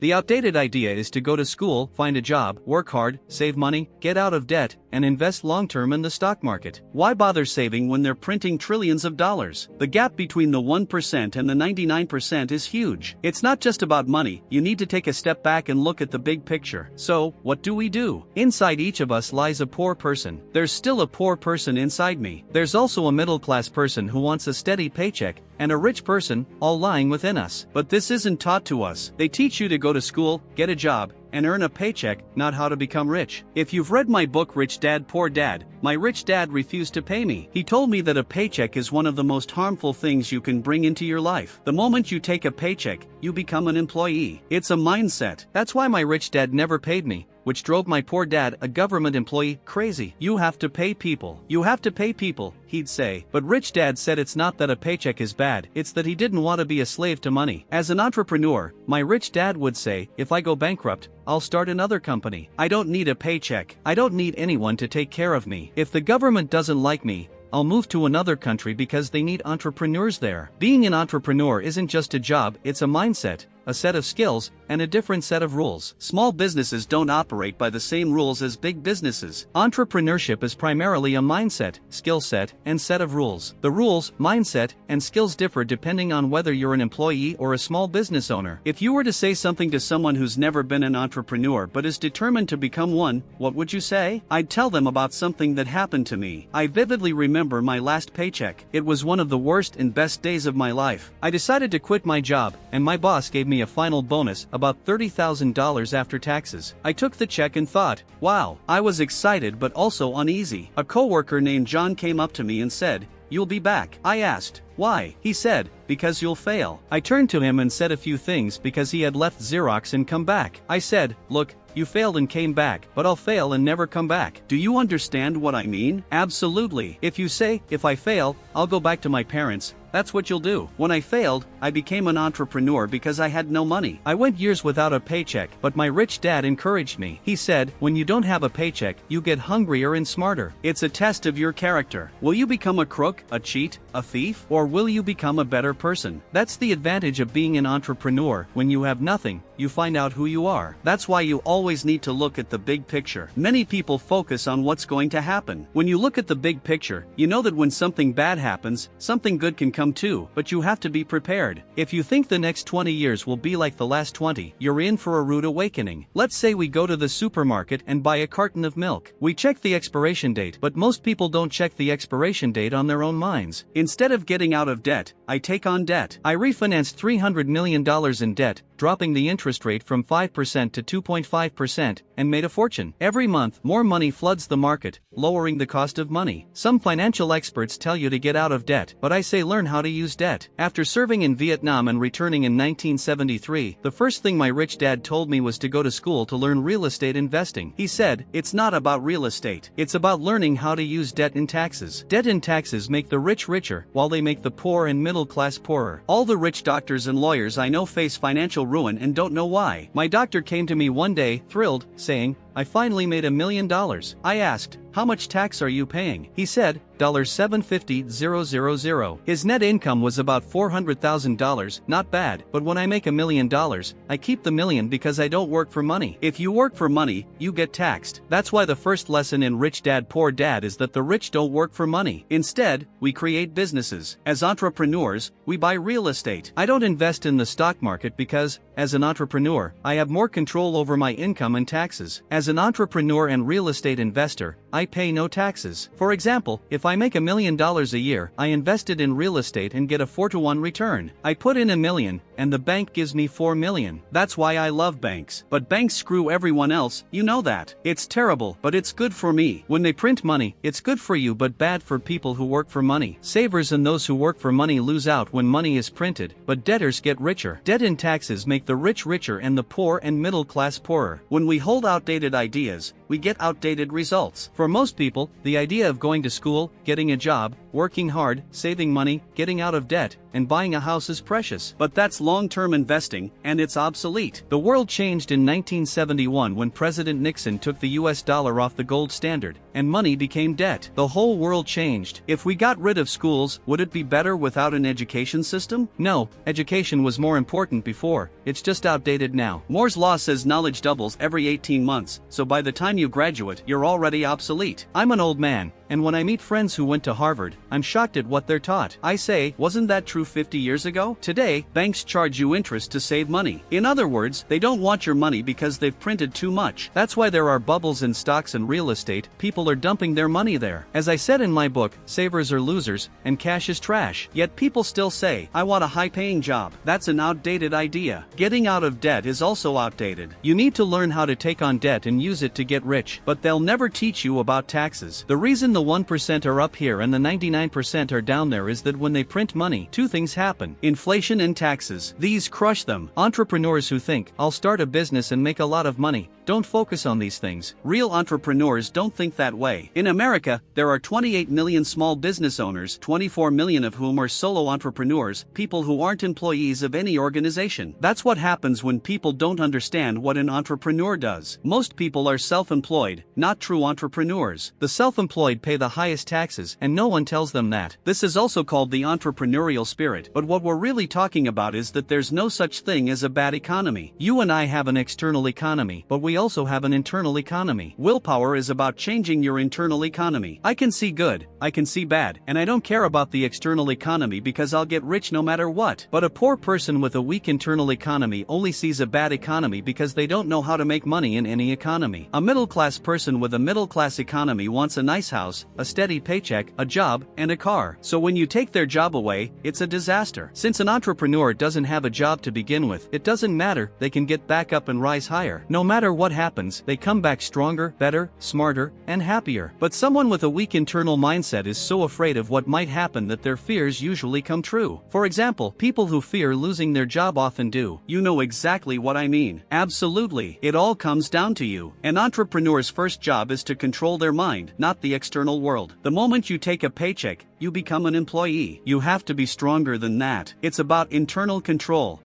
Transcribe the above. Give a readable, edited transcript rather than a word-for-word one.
The outdated idea is to go to school, find a job, work hard, save money, get out of debt, and invest long-term in the stock market. Why bother saving when they're printing trillions of dollars? The gap between the 1% and the 99% is huge. It's not just about money, you need to take a step back and look at the big picture. So, what do we do? Inside each of us lies a poor person. There's still a poor person inside me. There's also a middle-class person who wants a steady paycheck, and a rich person, all lying within us. But this isn't taught to us. They teach you to go to school, get a job, and earn a paycheck, not how to become rich. If you've read my book Rich Dad Poor Dad, my rich dad refused to pay me. He told me that a paycheck is one of the most harmful things you can bring into your life. The moment you take a paycheck, you become an employee. It's a mindset. That's why my rich dad never paid me, which drove my poor dad, a government employee, crazy. You have to pay people. You have to pay people, he'd say. But Rich Dad said it's not that a paycheck is bad, it's that he didn't want to be a slave to money. As an entrepreneur, my rich dad would say, if I go bankrupt, I'll start another company. I don't need a paycheck. I don't need anyone to take care of me. If the government doesn't like me, I'll move to another country because they need entrepreneurs there. Being an entrepreneur isn't just a job, it's a mindset, a set of skills, and a different set of rules. Small businesses don't operate by the same rules as big businesses. Entrepreneurship is primarily a mindset, skill set, and set of rules. The rules, mindset, and skills differ depending on whether you're an employee or a small business owner. If you were to say something to someone who's never been an entrepreneur but is determined to become one, what would you say? I'd tell them about something that happened to me. I vividly remember my last paycheck. It was one of the worst and best days of my life. I decided to quit my job, and my boss gave me a final bonus, about $30,000 after taxes. I took the check and thought, wow. I was excited but also uneasy. A coworker named John came up to me and said, "You'll be back." I asked, "Why?" He said, "Because you'll fail." I turned to him and said a few things because he had left Xerox and come back. I said, "Look, you failed and came back, but I'll fail and never come back. Do you understand what I mean?" Absolutely. If you say, if I fail, I'll go back to my parents, that's what you'll do. When I failed, I became an entrepreneur because I had no money. I went years without a paycheck, but my rich dad encouraged me. He said, when you don't have a paycheck, you get hungrier and smarter. It's a test of your character. Will you become a crook, a cheat, a thief, or will you become a better person? That's the advantage of being an entrepreneur. When you have nothing, you find out who you are. That's why you always need to look at the big picture. Many people focus on what's going to happen. When you look at the big picture, you know that when something bad happens, something good can come too, but you have to be prepared. If you think the next 20 years will be like the last 20, you're in for a rude awakening. Let's say we go to the supermarket and buy a carton of milk. We check the expiration date, but most people don't check the expiration date on their own minds. Instead of getting out of debt, I take on debt. I refinanced $300 million in debt, dropping the interest rate from 5% to 2.5%, and made a fortune. Every month, more money floods the market, lowering the cost of money. Some financial experts tell you to get out of debt, but I say learn how to use debt. After serving in Vietnam and returning in 1973, the first thing my rich dad told me was to go to school to learn real estate investing. He said, it's not about real estate, it's about learning how to use debt and taxes. Debt and taxes make the rich richer, while they make the poor and middle class poorer. All the rich doctors and lawyers I know face financial ruin and don't know why. My doctor came to me one day, thrilled, saying, I finally made $1 million. I asked, how much tax are you paying? He said, $750,000. His net income was about $400,000, not bad, but when I make $1 million, I keep the million because I don't work for money. If you work for money, you get taxed. That's why the first lesson in Rich Dad Poor Dad is that the rich don't work for money. Instead, we create businesses. As entrepreneurs, we buy real estate. I don't invest in the stock market because, as an entrepreneur, I have more control over my income and taxes. As an entrepreneur and real estate investor, I pay no taxes. For example, if I make $1 million a year, I invested in real estate and get a 4-to-1 return. I put in $1 million, and the bank gives me $4 million. That's why I love banks. But banks screw everyone else, you know that. It's terrible, but it's good for me. When they print money, it's good for you but bad for people who work for money. Savers and those who work for money lose out when money is printed, but debtors get richer. Debt and taxes make the rich richer and the poor and middle class poorer. When we hold outdated ideas, we get outdated results. For most people, the idea of going to school, getting a job, working hard, saving money, getting out of debt, and buying a house is precious. But that's long-term investing, and it's obsolete. The world changed in 1971 when President Nixon took the US dollar off the gold standard, and money became debt. The whole world changed. If we got rid of schools, would it be better without an education system? No, education was more important before, it's just outdated now. Moore's law says knowledge doubles every 18 months, so by the time you graduate, you're already obsolete. I'm an old man, and when I meet friends who went to Harvard, I'm shocked at what they're taught. I say, wasn't that true 50 years ago? Today, banks charge you interest to save money. In other words, they don't want your money because they've printed too much. That's why there are bubbles in stocks and real estate. People are dumping their money there. As I said in my book, savers are losers, and cash is trash. Yet people still say, I want a high-paying job. That's an outdated idea. Getting out of debt is also outdated. You need to learn how to take on debt and use it to get rich, but they'll never teach you about taxes. The reason the 1% are up here and the 99% are down there is that when they print money, two things happen: inflation and taxes. These crush them. Entrepreneurs who think, I'll start a business and make a lot of money, don't focus on these things. Real entrepreneurs don't think that way. In America, there are 28 million small business owners, 24 million of whom are solo entrepreneurs, people who aren't employees of any organization. That's what happens when people don't understand what an entrepreneur does. Most people are self-employed, not true entrepreneurs. The self-employed pay the highest taxes, and no one tells them that. This is also called the entrepreneurial spirit. But what we're really talking about is that there's no such thing as a bad economy. You and I have an external economy, but we also have an internal economy. Willpower is about changing your internal economy. I can see good, I can see bad, and I don't care about the external economy because I'll get rich no matter what. But a poor person with a weak internal economy only sees a bad economy because they don't know how to make money in any economy. A middle-class person with a middle-class economy wants a nice house, a steady paycheck, a job, and a car. So when you take their job away, it's a disaster. Since an entrepreneur doesn't have a job to begin with, it doesn't matter, they can get back up and rise higher. No matter what happens, they come back stronger, better, smarter, and happier. But someone with a weak internal mindset is so afraid of what might happen that their fears usually come true. For example, people who fear losing their job often do. You know exactly what I mean. Absolutely. It all comes down to you. An entrepreneur's first job is to control their mind, not the external world. The moment you take a paycheck, you become an employee. You have to be stronger than that. It's about internal control,